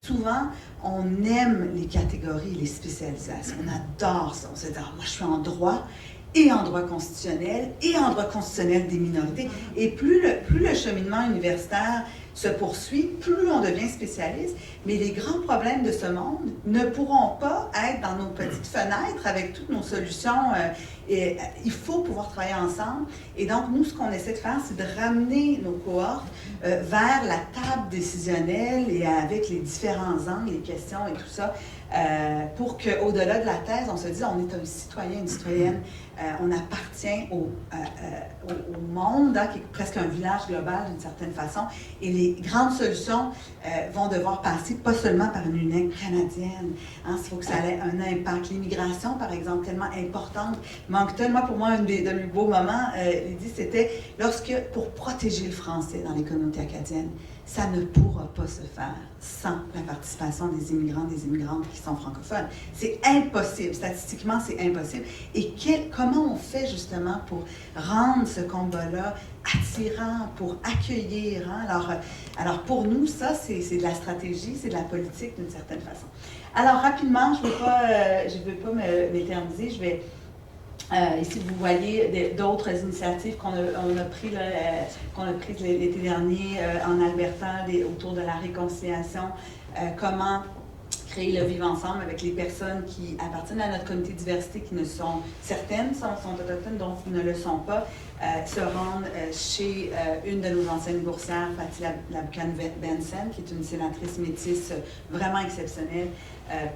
souvent, on aime les catégories, les spécialisations. On adore ça. On se dit, ah, moi, je suis en droit et en droit constitutionnel des minorités. Et plus le cheminement universitaire se poursuit, plus on devient spécialiste. Mais les grands problèmes de ce monde ne pourront pas être dans nos petites fenêtres avec toutes nos solutions. Et il faut pouvoir travailler ensemble. Et donc, nous, ce qu'on essaie de faire, c'est de ramener nos cohortes vers la table décisionnelle et avec les différents angles, les questions et tout ça, pour qu'au-delà de la thèse, on se dise, on est un citoyen, une citoyenne, on appartient au monde, hein, qui est presque un village global d'une certaine façon, et les grandes solutions vont devoir passer pas seulement par une lunette canadienne. Hein, il faut que ça ait un impact. L'immigration, par exemple, tellement importante. Moncton, moi, pour moi, un de mes beaux moments, Lydie, c'était pour protéger le français dans les communautés acadiennes, ça ne pourra pas se faire sans la participation des immigrants, des immigrantes qui sont francophones. C'est impossible. Statistiquement, c'est impossible. Et comment on fait justement pour rendre ce combat-là attirant, pour accueillir? Hein? Alors, pour nous, ça, c'est de la stratégie, c'est de la politique d'une certaine façon. Alors, rapidement, je ne veux pas m'éterniser, je vais... ici, vous voyez d'autres initiatives qu'on a prises l'été dernier en Alberta autour de la réconciliation, comment créer le vivre ensemble avec les personnes qui appartiennent à notre comité de diversité, qui ne sont certaines, sont autochtones, donc ne le sont pas, se rendre chez une de nos anciennes boursières, Patty Laboucan-Benson, qui est une sénatrice métisse vraiment exceptionnelle,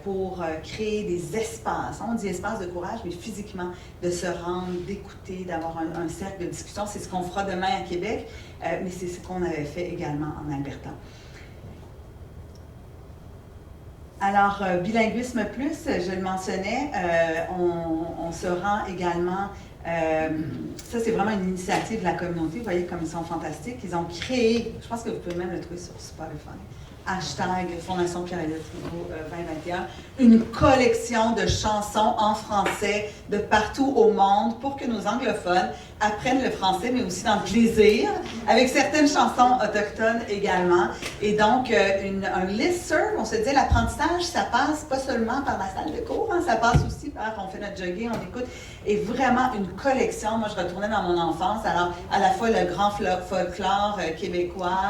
pour créer des espaces. On dit espace de courage, mais physiquement, de se rendre, d'écouter, d'avoir un cercle de discussion. C'est ce qu'on fera demain à Québec, mais c'est ce qu'on avait fait également en Alberta. Alors, Bilinguisme Plus, je le mentionnais, on se rend également, ça c'est vraiment une initiative de la communauté, vous voyez comme ils sont fantastiques, ils ont créé, je pense que vous pouvez même le trouver sur Spotify, hashtag Fondation Pierre-Éliott Trudeau 2021, une collection de chansons en français de partout au monde pour que nos anglophones apprennent le français, mais aussi dans le plaisir, avec certaines chansons autochtones également. Et donc, un listserv, on se dit, l'apprentissage, ça passe pas seulement par la salle de cours, hein, ça passe aussi par, on fait notre jogging, on écoute, et vraiment une collection. Moi, je retournais dans mon enfance, alors à la fois le grand folklore québécois,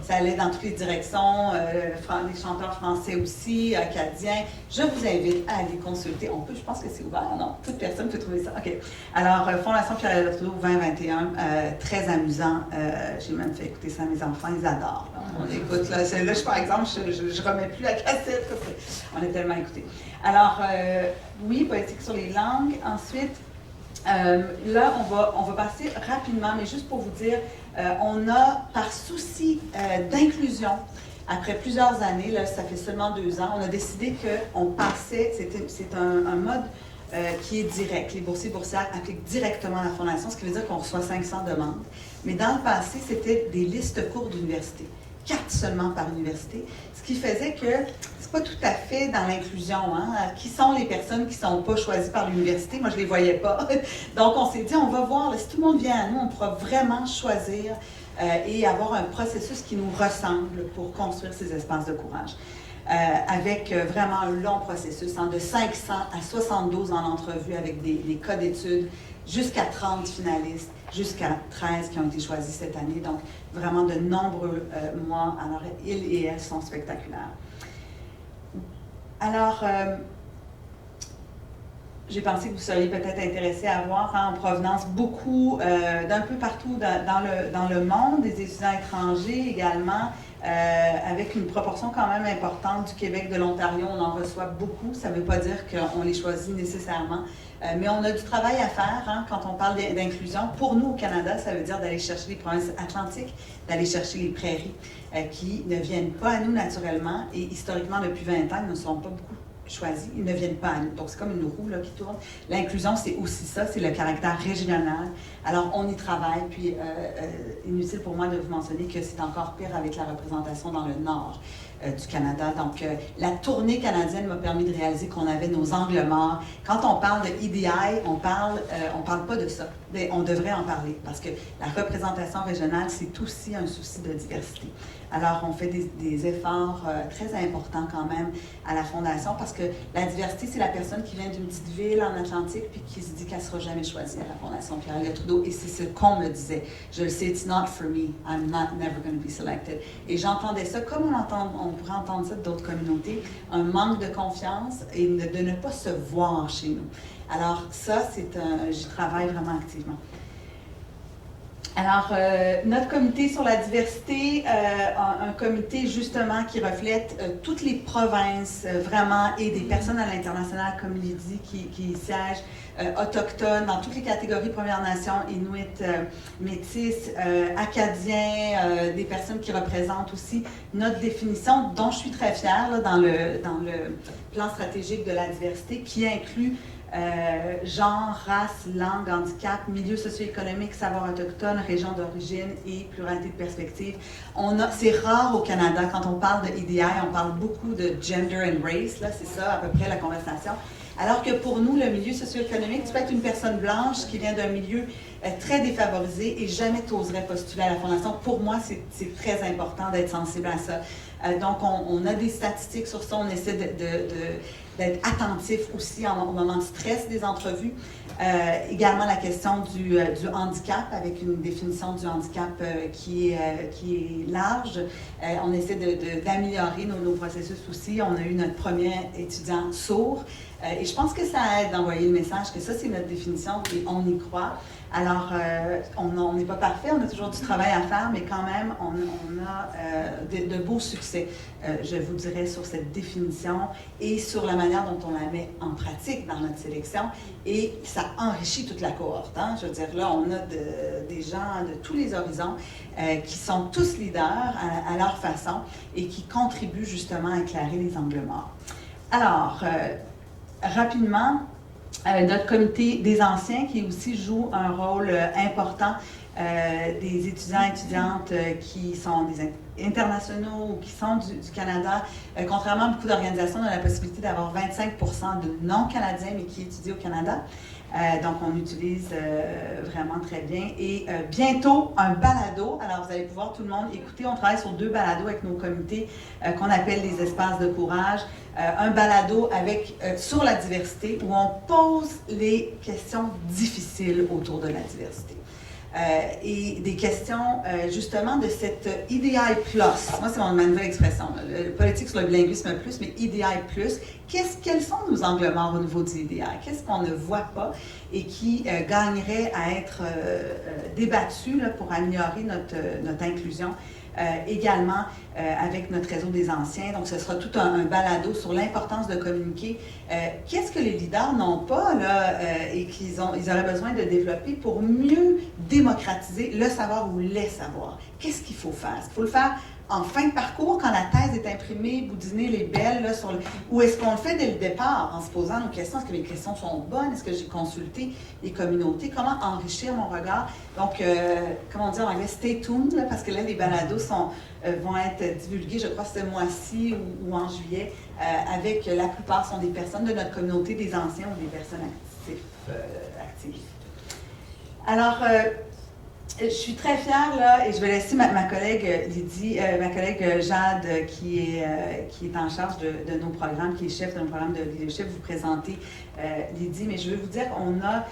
ça allait dans toutes les directions, les chanteurs français aussi, acadiens. Je vous invite à aller consulter. Je pense que c'est ouvert, non? Toute personne peut trouver ça. OK. Alors, Fondation Pierre-Éliott Trudeau 2021, très amusant. J'ai même fait écouter ça à mes enfants, ils adorent. Là. On écoute, là, par exemple, je remets plus la cassette. On est tellement écoutés. Alors, oui, politique sur les langues. Ensuite, là, on va passer rapidement, mais juste pour vous dire, on a, par souci d'inclusion, après plusieurs années, là, ça fait seulement 2 ans, on a décidé qu'on passait, c'est un mode qui est direct. Les boursiers boursières appliquent directement la Fondation, ce qui veut dire qu'on reçoit 500 demandes. Mais dans le passé, c'était des listes courtes d'universités, 4 seulement par université, ce qui faisait que c'est pas tout à fait dans l'inclusion. Hein? Qui sont les personnes qui ne sont pas choisies par l'université? Moi, je ne les voyais pas. Donc, on s'est dit, on va voir, là, si tout le monde vient à nous, on pourra vraiment choisir et avoir un processus qui nous ressemble pour construire ces espaces de courage. Avec vraiment un long processus, hein, de 500 à 72 en entrevue avec des cas d'études, jusqu'à 30 finalistes, jusqu'à 13 qui ont été choisis cette année. Donc, vraiment de nombreux mois. Alors, ils et elles sont spectaculaires. Alors, j'ai pensé que vous seriez peut-être intéressés à voir en provenance beaucoup d'un peu partout dans le monde, des étudiants étrangers également, avec une proportion quand même importante du Québec, de l'Ontario. On en reçoit beaucoup. Ça ne veut pas dire qu'on les choisit nécessairement, mais on a du travail à faire hein, quand on parle d'inclusion. Pour nous, au Canada, ça veut dire d'aller chercher les provinces atlantiques, d'aller chercher les prairies, qui ne viennent pas à nous naturellement et historiquement, depuis 20 ans, ils ne sont pas beaucoup choisis, ils ne viennent pas à nous. Donc, c'est comme une roue là, qui tourne. L'inclusion, c'est aussi ça, c'est le caractère régional. Alors, on y travaille, puis inutile pour moi de vous mentionner que c'est encore pire avec la représentation dans le nord du Canada. Donc, la tournée canadienne m'a permis de réaliser qu'on avait nos angles morts. Quand on parle de EDI, on parle pas de ça. bien, on devrait en parler parce que la représentation régionale, c'est aussi un souci de diversité. Alors, on fait des efforts très importants quand même à la Fondation parce que la diversité, c'est la personne qui vient d'une petite ville en Atlantique puis qui se dit qu'elle ne sera jamais choisie à la Fondation Pierre-Elliott Trudeau. Et c'est ce qu'on me disait. Je le sais, it's not for me. I'm never going to be selected. Et j'entendais ça comme on pourrait entendre ça d'autres communautés, un manque de confiance et de ne pas se voir chez nous. Alors ça, j'y travaille vraiment activement. Alors, notre comité sur la diversité, un comité justement qui reflète toutes les provinces vraiment et des personnes à l'international, comme Lydie, qui siègent, autochtones dans toutes les catégories Premières Nations, Inuits, Métis, Acadiens, des personnes qui représentent aussi notre définition, dont je suis très fière là, dans le plan stratégique de la diversité, qui inclut genre, race, langue, handicap, milieu socio-économique, savoir autochtone, région d'origine et pluralité de perspectives. C'est rare au Canada, quand on parle de EDI, on parle beaucoup de gender and race, là, c'est ça à peu près la conversation. Alors que pour nous, le milieu socio-économique, tu peux être une personne blanche qui vient d'un milieu très défavorisé et jamais tu oserais postuler à la Fondation. Pour moi, c'est très important d'être sensible à ça. Donc, on a des statistiques sur ça, on essaie d'être attentif aussi au moment de stress des entrevues. Également la question du handicap, avec une définition du handicap qui est large. On essaie d'améliorer nos processus aussi. On a eu notre premier étudiant sourd. Et je pense que ça aide d'envoyer le message que ça, c'est notre définition et on y croit. Alors, on n'est pas parfait, on a toujours du travail à faire, mais quand même, on a de beaux succès, je vous dirais, sur cette définition et sur la manière dont on la met en pratique dans notre sélection. Et ça enrichit toute la cohorte. Hein? Je veux dire, là, on a des gens de tous les horizons qui sont tous leaders à leur façon et qui contribuent justement à éclairer les angles morts. Alors, rapidement, notre comité des anciens qui aussi joue un rôle important, des étudiants et étudiantes qui sont des internationaux ou qui sont du Canada. Contrairement à beaucoup d'organisations, on a la possibilité d'avoir 25% de non-canadiens mais qui étudient au Canada. Donc, on utilise vraiment très bien. Et bientôt, un balado. Alors, vous allez pouvoir tout le monde écouter. On travaille sur 2 balados avec nos comités qu'on appelle les espaces de courage. Un balado sur la diversité où on pose les questions difficiles autour de la diversité. Et des questions justement de cette EDI+. Moi, c'est ma nouvelle expression. Politique sur le bilinguisme plus, mais EDI+. Quels sont nos angles morts au niveau du EDI? Qu'est-ce qu'on ne voit pas et qui gagnerait à être débattu là, pour améliorer notre inclusion? Également avec notre réseau des anciens. Donc, ce sera tout un balado sur l'importance de communiquer. Qu'est-ce que les leaders n'ont pas là, et qu'ils auraient besoin de développer pour mieux démocratiser le savoir ou les savoirs? Qu'est-ce qu'il faut faire? Est-ce qu'il faut le faire en fin de parcours, quand la thèse est imprimée, boudiner les belles, là, ou est-ce qu'on le fait dès le départ en se posant nos questions? Est-ce que mes questions sont bonnes? Est-ce que j'ai consulté les communautés? Comment enrichir mon regard? Donc, comme on dit en anglais, stay tuned, là, parce que là, les balados vont être divulgués, je crois, ce mois-ci ou en juillet, avec la plupart sont des personnes de notre communauté, des anciens ou des personnes actives. Alors, je suis très fière, là, et je vais laisser ma collègue Lydie, ma collègue Jade, qui est en charge de nos programmes, qui est chef de nos programmes de leadership, vous présenter Lydie. Mais je veux vous dire qu'on a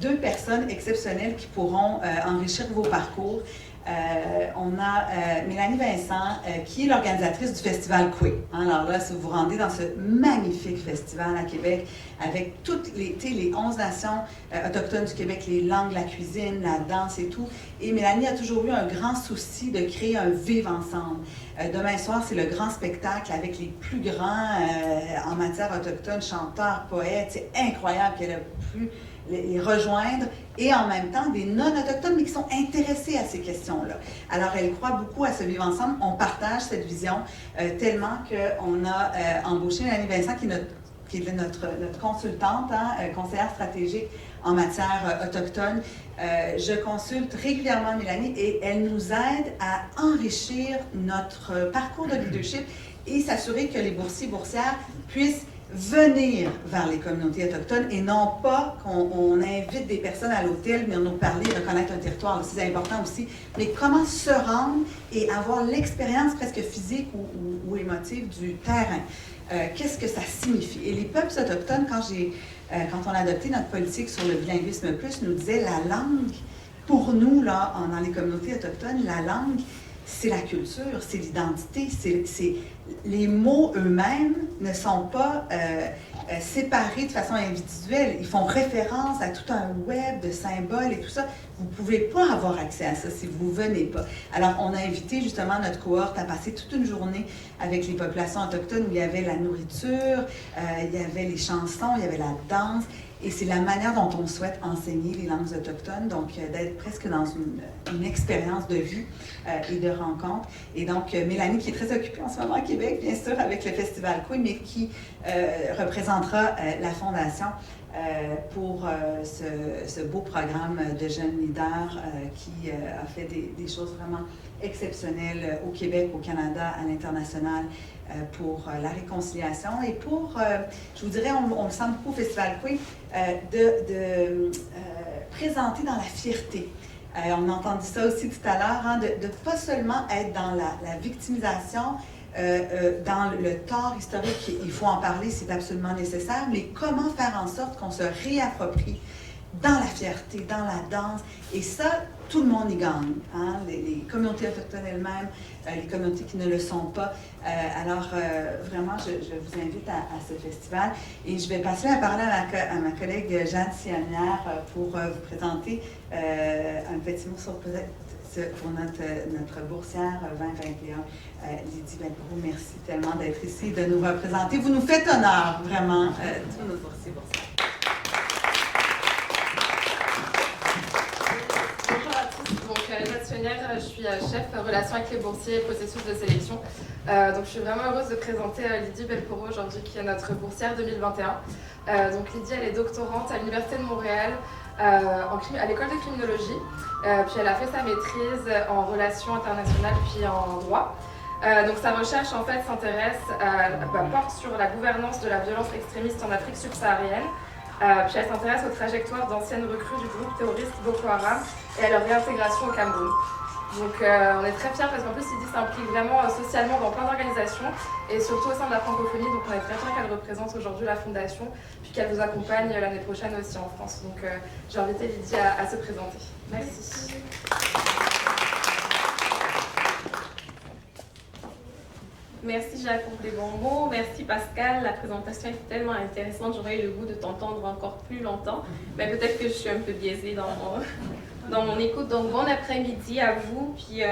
2 personnes exceptionnelles qui pourront enrichir vos parcours. On a Mélanie Vincent, qui est l'organisatrice du festival Coué. Alors là, si vous vous rendez dans ce magnifique festival à Québec, avec toutes les 11 nations autochtones du Québec, les langues, la cuisine, la danse et tout. Et Mélanie a toujours eu un grand souci de créer un vivre ensemble. Demain soir, c'est le grand spectacle avec les plus grands en matière autochtone, chanteurs, poètes. C'est incroyable qu'elle a pu les rejoindre, et en même temps des non-autochtones, mais qui sont intéressés à ces questions-là. Alors, elle croit beaucoup à ce vivre ensemble. On partage cette vision tellement qu'on a embauché Mélanie Vincent, qui est notre consultante, conseillère stratégique en matière autochtone. Je consulte régulièrement Mélanie et elle nous aide à enrichir notre parcours de leadership et s'assurer que les boursiers et boursières puissent venir vers les communautés autochtones et non pas qu'on invite des personnes à l'hôtel, venir nous parler, reconnaître un territoire, c'est important aussi, mais comment se rendre et avoir l'expérience presque physique ou émotive du terrain. Qu'est-ce que ça signifie? Et les peuples autochtones, quand on a adopté notre politique sur le bilinguisme plus, nous disaient la langue, pour nous, là, dans les communautés autochtones, la langue, c'est la culture, c'est l'identité, les mots eux-mêmes ne sont pas séparés de façon individuelle. Ils font référence à tout un web de symboles et tout ça. Vous ne pouvez pas avoir accès à ça si vous ne venez pas. Alors, on a invité justement notre cohorte à passer toute une journée avec les populations autochtones où il y avait la nourriture, il y avait les chansons, il y avait la danse. Et c'est la manière dont on souhaite enseigner les langues autochtones, donc d'être presque dans une expérience de vue et de rencontre. Et donc, Mélanie, qui est très occupée en ce moment à Québec, bien sûr, avec le Festival Coué, mais qui représentera la Fondation pour ce beau programme de jeunes leaders qui a fait des choses vraiment exceptionnelles au Québec, au Canada, à l'international pour la réconciliation et pour, je vous dirais, on le sent beaucoup au Festival Coué, de présenter dans la fierté. On a entendu ça aussi tout à l'heure, hein, de pas seulement être dans la victimisation, dans le tort historique, il faut en parler, c'est absolument nécessaire, mais comment faire en sorte qu'on se réapproprie dans la fierté, dans la danse, et ça, tout le monde y gagne, hein? Les communautés autochtones elles-mêmes, les communautés qui ne le sont pas. Alors, vraiment, je vous invite à ce festival, et je vais passer la parole à ma collègue Jeanne Sianière pour vous présenter un petit mot pour notre boursière 2021, Lydie Belperot. Merci tellement d'être ici, de nous représenter. Vous nous faites honneur, vraiment, tous nos boursiers. Je suis chef relations avec les boursiers et processus de sélection. Donc je suis vraiment heureuse de présenter Lydie Belperot aujourd'hui, qui est notre boursière 2021. Donc Lydie, elle est doctorante à l'Université de Montréal à l'école de criminologie. Puis elle a fait sa maîtrise en relations internationales puis en droit. Donc sa recherche en fait porte sur la gouvernance de la violence extrémiste en Afrique subsaharienne. Puis elle s'intéresse aux trajectoires d'anciennes recrues du groupe terroriste Boko Haram et à leur réintégration au Cameroun. Donc on est très fiers parce qu'en plus Lydie s'implique vraiment socialement dans plein d'organisations et surtout au sein de la francophonie. Donc on est très fiers qu'elle représente aujourd'hui la Fondation puis qu'elle vous accompagne l'année prochaine aussi en France. Donc j'ai invité Lydie à se présenter. Merci. Merci Jacques pour les bons mots, merci Pascal, la présentation est tellement intéressante, j'aurais eu le goût de t'entendre encore plus longtemps, mais peut-être que je suis un peu biaisée dans mon écoute. Donc bon après-midi à vous, puis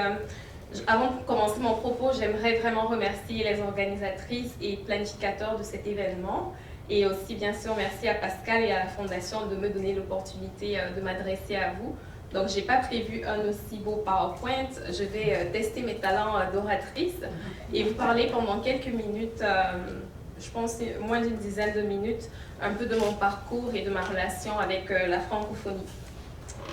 avant de commencer mon propos, j'aimerais vraiment remercier les organisatrices et planificateurs de cet événement, et aussi bien sûr merci à Pascal et à la Fondation de me donner l'opportunité de m'adresser à vous. Donc, je n'ai pas prévu un aussi beau PowerPoint. Je vais tester mes talents d'oratrice et vous parler pendant quelques minutes, je pense moins d'une dizaine de minutes, un peu de mon parcours et de ma relation avec la francophonie.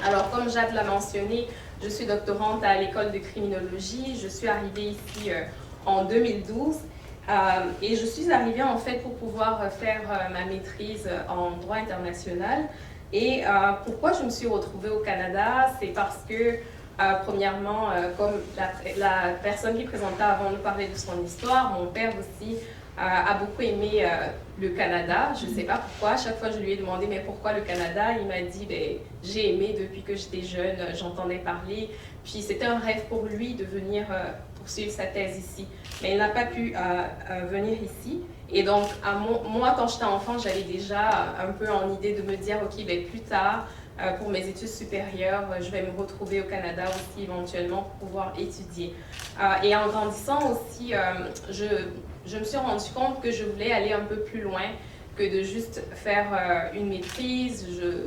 Alors, comme Jade l'a mentionné, je suis doctorante à l'école de criminologie. Je suis arrivée ici en 2012 et je suis arrivée en fait pour pouvoir faire ma maîtrise en droit international. Et pourquoi je me suis retrouvée au Canada, c'est parce que, premièrement, comme la personne qui présentait avant nous parlait de son histoire, mon père aussi a beaucoup aimé le Canada. Je ne sais pas pourquoi, à chaque fois je lui ai demandé mais pourquoi le Canada, il m'a dit j'ai aimé depuis que j'étais jeune, j'entendais parler. Puis c'était un rêve pour lui de venir poursuivre sa thèse ici. Mais il n'a pas pu venir ici. Et donc, moi, quand j'étais enfant, j'avais déjà un peu en idée de me dire, OK, plus tard, pour mes études supérieures, je vais me retrouver au Canada aussi éventuellement pour pouvoir étudier. Et en grandissant aussi, je me suis rendu compte que je voulais aller un peu plus loin que de juste faire une maîtrise.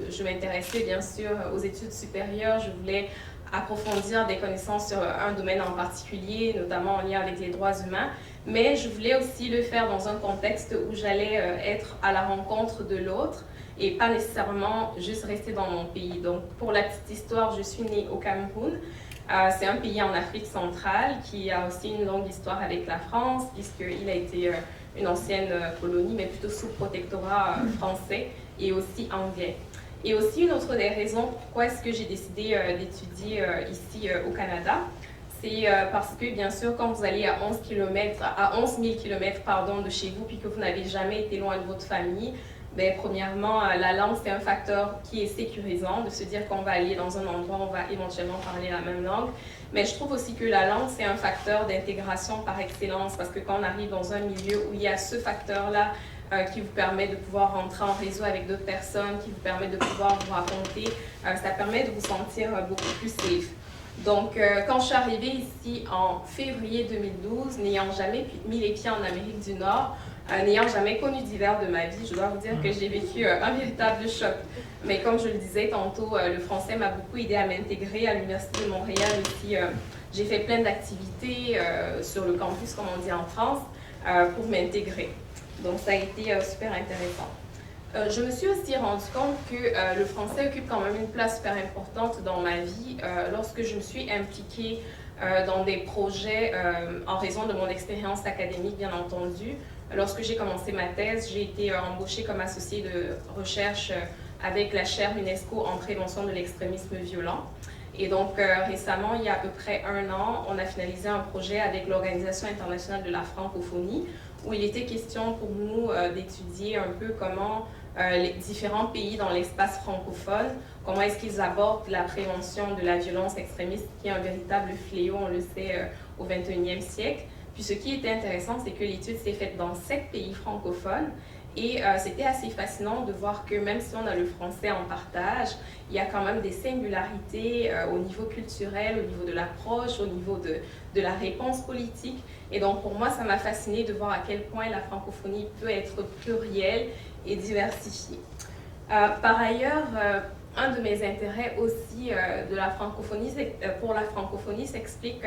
Je m'intéressais bien sûr aux études supérieures, je voulais approfondir des connaissances sur un domaine en particulier, notamment en lien avec les droits humains, mais je voulais aussi le faire dans un contexte où j'allais être à la rencontre de l'autre et pas nécessairement juste rester dans mon pays. Donc, pour la petite histoire, je suis née au Cameroun. C'est un pays en Afrique centrale qui a aussi une longue histoire avec la France, puisqu'il a été une ancienne colonie, mais plutôt sous protectorat français et aussi anglais. Et aussi une autre des raisons pourquoi est-ce que j'ai décidé d'étudier ici au Canada, c'est parce que bien sûr quand vous allez à 11 000 km de chez vous puis que vous n'avez jamais été loin de votre famille, ben, premièrement, la langue, c'est un facteur qui est sécurisant, de se dire qu'on va aller dans un endroit où on va éventuellement parler la même langue. Mais je trouve aussi que la langue, c'est un facteur d'intégration par excellence, parce que quand on arrive dans un milieu où il y a ce facteur-là qui vous permet de pouvoir rentrer en réseau avec d'autres personnes, qui vous permet de pouvoir vous raconter, ça permet de vous sentir beaucoup plus safe. Donc, quand je suis arrivée ici en février 2012, n'ayant jamais mis les pieds en Amérique du Nord, n'ayant jamais connu d'hiver de ma vie, je dois vous dire que j'ai vécu un véritable choc. Mais comme je le disais tantôt, le français m'a beaucoup aidé à m'intégrer à l'Université de Montréal aussi. J'ai fait plein d'activités sur le campus, comme on dit en France, pour m'intégrer. Donc ça a été super intéressant. Je me suis aussi rendu compte que le français occupe quand même une place super importante dans ma vie lorsque je me suis impliquée dans des projets en raison de mon expérience académique, bien entendu. Lorsque j'ai commencé ma thèse, j'ai été embauchée comme associée de recherche avec la chaire UNESCO en prévention de l'extrémisme violent. Et donc récemment, il y a à peu près 1 an, on a finalisé un projet avec l'Organisation internationale de la francophonie où il était question pour nous d'étudier un peu comment les différents pays dans l'espace francophone, comment est-ce qu'ils abordent la prévention de la violence extrémiste qui est un véritable fléau, on le sait, au XXIe siècle. Puis ce qui était intéressant, c'est que l'étude s'est faite dans 7 pays francophones et c'était assez fascinant de voir que même si on a le français en partage, il y a quand même des singularités au niveau culturel, au niveau de l'approche, au niveau de la réponse politique. Et donc pour moi, ça m'a fasciné de voir à quel point la francophonie peut être plurielle et diversifiée. Par ailleurs, un de mes intérêts aussi pour la francophonie s'explique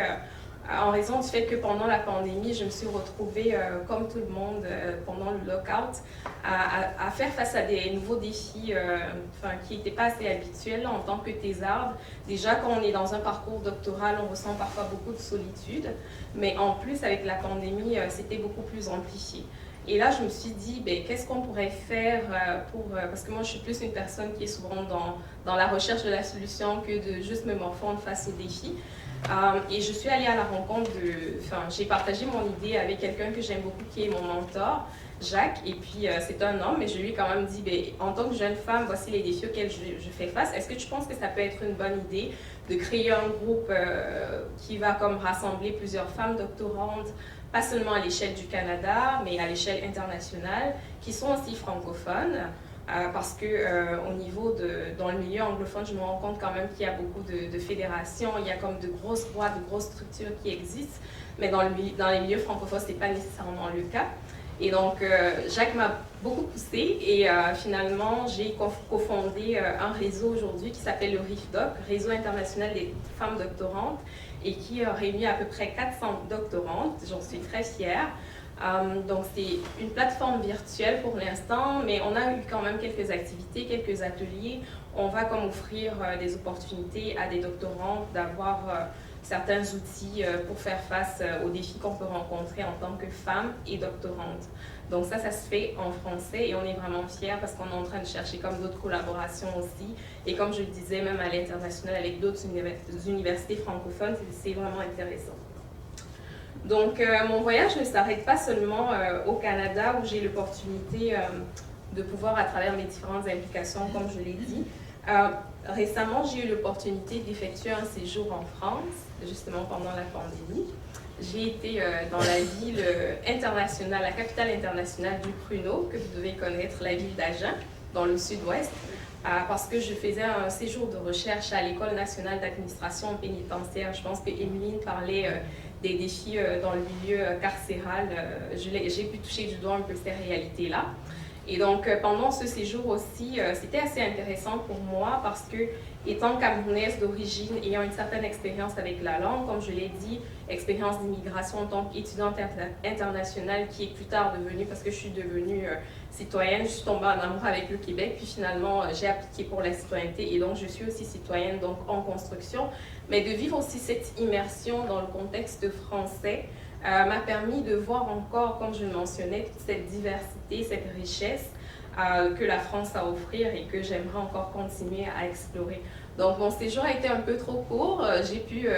en raison du fait que pendant la pandémie, je me suis retrouvée, comme tout le monde, pendant le lockout, à faire face à des nouveaux défis qui n'étaient pas assez habituels là, en tant que thésarde. Déjà, quand on est dans un parcours doctoral, on ressent parfois beaucoup de solitude, mais en plus, avec la pandémie, c'était beaucoup plus amplifié. Et là, je me suis dit, qu'est-ce qu'on pourrait faire parce que moi, je suis plus une personne qui est souvent dans la recherche de la solution que de juste me morfondre face aux défis. Et je suis allée à la rencontre j'ai partagé mon idée avec quelqu'un que j'aime beaucoup, qui est mon mentor, Jacques. Et puis, c'est un homme, mais je lui ai quand même dit, en tant que jeune femme, voici les défis auxquels je fais face. Est-ce que tu penses que ça peut être une bonne idée de créer un groupe qui va comme rassembler plusieurs femmes doctorantes, pas seulement à l'échelle du Canada, mais à l'échelle internationale, qui sont aussi francophones, parce que dans le milieu anglophone, je me rends compte quand même qu'il y a beaucoup de fédérations, il y a comme de grosses voies, de grosses structures qui existent, mais dans les milieux francophones, ce n'est pas nécessairement le cas. Et donc, Jacques m'a beaucoup poussée et finalement, j'ai cofondé un réseau aujourd'hui qui s'appelle le RIFDOC, Réseau international des femmes doctorantes, et qui réunit à peu près 400 doctorantes. J'en suis très fière. Donc, c'est une plateforme virtuelle pour l'instant, mais on a eu quand même quelques activités, quelques ateliers. On va comme offrir des opportunités à des doctorantes d'avoir certains outils pour faire face aux défis qu'on peut rencontrer en tant que femme et doctorante. Donc ça se fait en français et on est vraiment fiers parce qu'on est en train de chercher comme d'autres collaborations aussi. Et comme je le disais, même à l'international avec d'autres universités francophones, c'est vraiment intéressant. Donc mon voyage ne s'arrête pas seulement au Canada où j'ai l'opportunité de pouvoir, à travers mes différentes implications, comme je l'ai dit, récemment, j'ai eu l'opportunité d'effectuer un séjour en France, justement pendant la pandémie. J'ai été dans la ville internationale, la capitale internationale du Pruneau, que vous devez connaître, la ville d'Agen, dans le sud-ouest, parce que je faisais un séjour de recherche à l'École nationale d'administration pénitentiaire. Je pense que Emeline parlait des défis dans le milieu carcéral. J'ai pu toucher du doigt un peu ces réalités-là. Et donc, pendant ce séjour aussi, c'était assez intéressant pour moi parce que, étant camerounaise d'origine, ayant une certaine expérience avec la langue, comme je l'ai dit, expérience d'immigration en tant qu'étudiante internationale qui est plus tard devenue, parce que je suis devenue citoyenne, je suis tombée en amour avec le Québec, puis finalement, j'ai appliqué pour la citoyenneté et donc je suis aussi citoyenne, donc en construction. Mais de vivre aussi cette immersion dans le contexte français, m'a permis de voir encore, comme je le mentionnais, toute cette diversité, cette richesse que la France a à offrir et que j'aimerais encore continuer à explorer. Donc mon séjour a été un peu trop court. J'ai pu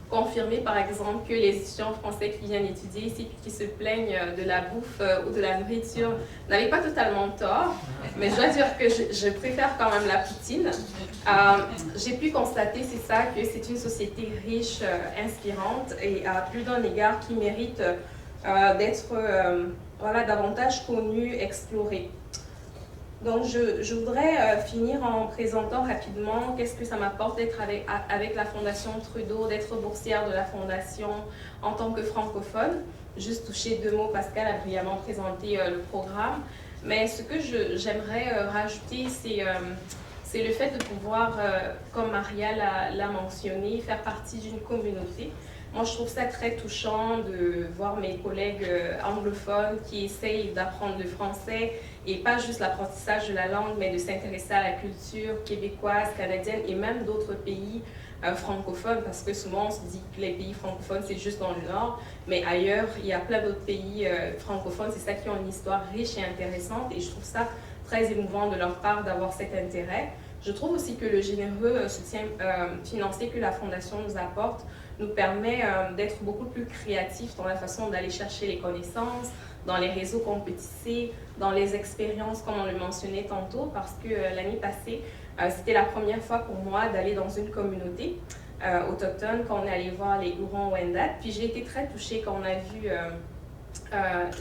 confirmer par exemple que les étudiants français qui viennent étudier ici et qui se plaignent de la bouffe ou de la nourriture n'avaient pas totalement tort, mais je dois dire que je préfère quand même la poutine. J'ai pu constater, c'est ça, que c'est une société riche, inspirante et à plus d'un égard qui mérite d'être voilà, davantage connue, explorée. Donc, je voudrais finir en présentant rapidement qu'est-ce que ça m'apporte d'être avec la Fondation Trudeau, d'être boursière de la Fondation en tant que francophone. Juste toucher 2 mots, Pascal a brillamment présenté le programme. Mais ce que j'aimerais rajouter, c'est le fait de pouvoir, comme Maria l'a mentionné, faire partie d'une communauté. Moi, je trouve ça très touchant de voir mes collègues anglophones qui essayent d'apprendre le français et pas juste l'apprentissage de la langue, mais de s'intéresser à la culture québécoise, canadienne et même d'autres pays francophones, parce que souvent on se dit que les pays francophones c'est juste dans le nord, mais ailleurs il y a plein d'autres pays francophones, c'est ça qui ont une histoire riche et intéressante et je trouve ça très émouvant de leur part d'avoir cet intérêt. Je trouve aussi que le généreux soutien financier que la Fondation nous apporte nous permet d'être beaucoup plus créatifs dans la façon d'aller chercher les connaissances, dans les réseaux qu'on peut tisser, dans les expériences comme on le mentionnait tantôt, parce que l'année passée, c'était la première fois pour moi d'aller dans une communauté autochtone quand on est allé voir les Hurons-Wendat. Puis j'ai été très touchée quand on a vu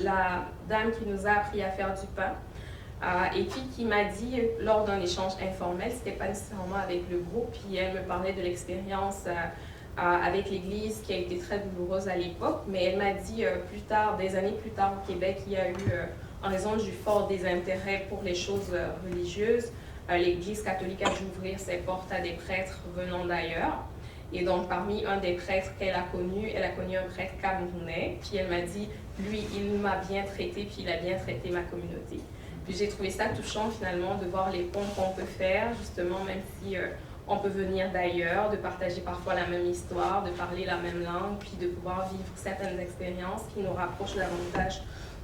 la dame qui nous a appris à faire du pain. Et puis qui m'a dit, lors d'un échange informel, c'était pas nécessairement avec le groupe, puis elle me parlait de l'expérience avec l'Église qui a été très douloureuse à l'époque, mais elle m'a dit plus tard, des années plus tard au Québec, il y a eu, en raison du fort désintérêt pour les choses religieuses, l'Église catholique a dû ouvrir ses portes à des prêtres venant d'ailleurs. Et donc, parmi un des prêtres qu'elle a connu, elle a connu un prêtre camerounais, puis elle m'a dit, lui, il m'a bien traité, puis il a bien traité ma communauté. Puis j'ai trouvé ça touchant finalement de voir les ponts qu'on peut faire, justement, même si on peut venir d'ailleurs, de partager parfois la même histoire, de parler la même langue, puis de pouvoir vivre certaines expériences qui nous rapprochent davantage.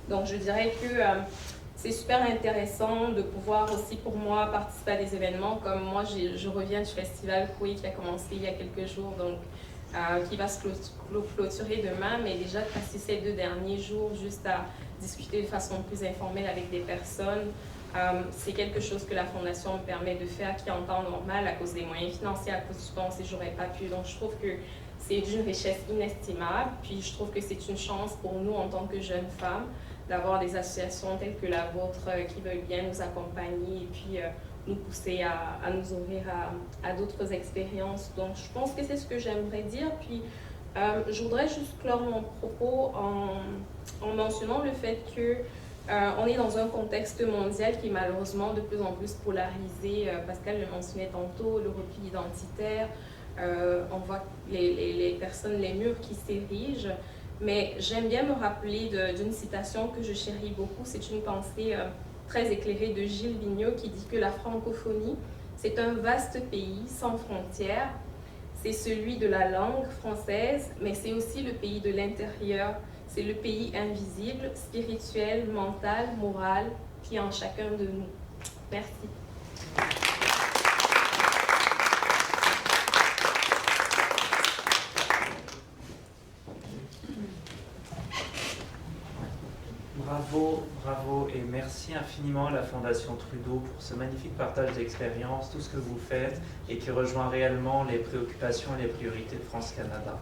Donc je dirais que c'est super intéressant de pouvoir aussi pour moi participer à des événements comme moi, je reviens du festival Koué qui a commencé il y a quelques jours, donc qui va se clôturer demain, mais déjà de passer ces 2 derniers jours juste à discuter de façon plus informelle avec des personnes. C'est quelque chose que la Fondation me permet de faire qui en temps normal, à cause des moyens financiers, à cause du temps, je n'aurais pas pu. Donc je trouve que c'est d'une richesse inestimable. Puis je trouve que c'est une chance pour nous en tant que jeunes femmes d'avoir des associations telles que la vôtre qui veulent bien nous accompagner et puis nous pousser à nous ouvrir à d'autres expériences. Donc je pense que c'est ce que j'aimerais dire. Puis je voudrais juste clore mon propos en mentionnant le fait que on est dans un contexte mondial qui est malheureusement de plus en plus polarisé. Pascal le mentionnait tantôt, le repli identitaire. On voit les personnes, les murs qui s'érigent. Mais j'aime bien me rappeler d'une citation que je chéris beaucoup. C'est une pensée très éclairée de Gilles Vigneault qui dit que la francophonie, c'est un vaste pays sans frontières. C'est celui de la langue française, mais c'est aussi le pays de l'intérieur. C'est le pays invisible, spirituel, mental, moral, qui est en chacun de nous. Merci. Bravo, bravo et merci infiniment à la Fondation Trudeau pour ce magnifique partage d'expérience, tout ce que vous faites et qui rejoint réellement les préoccupations et les priorités de France Canada.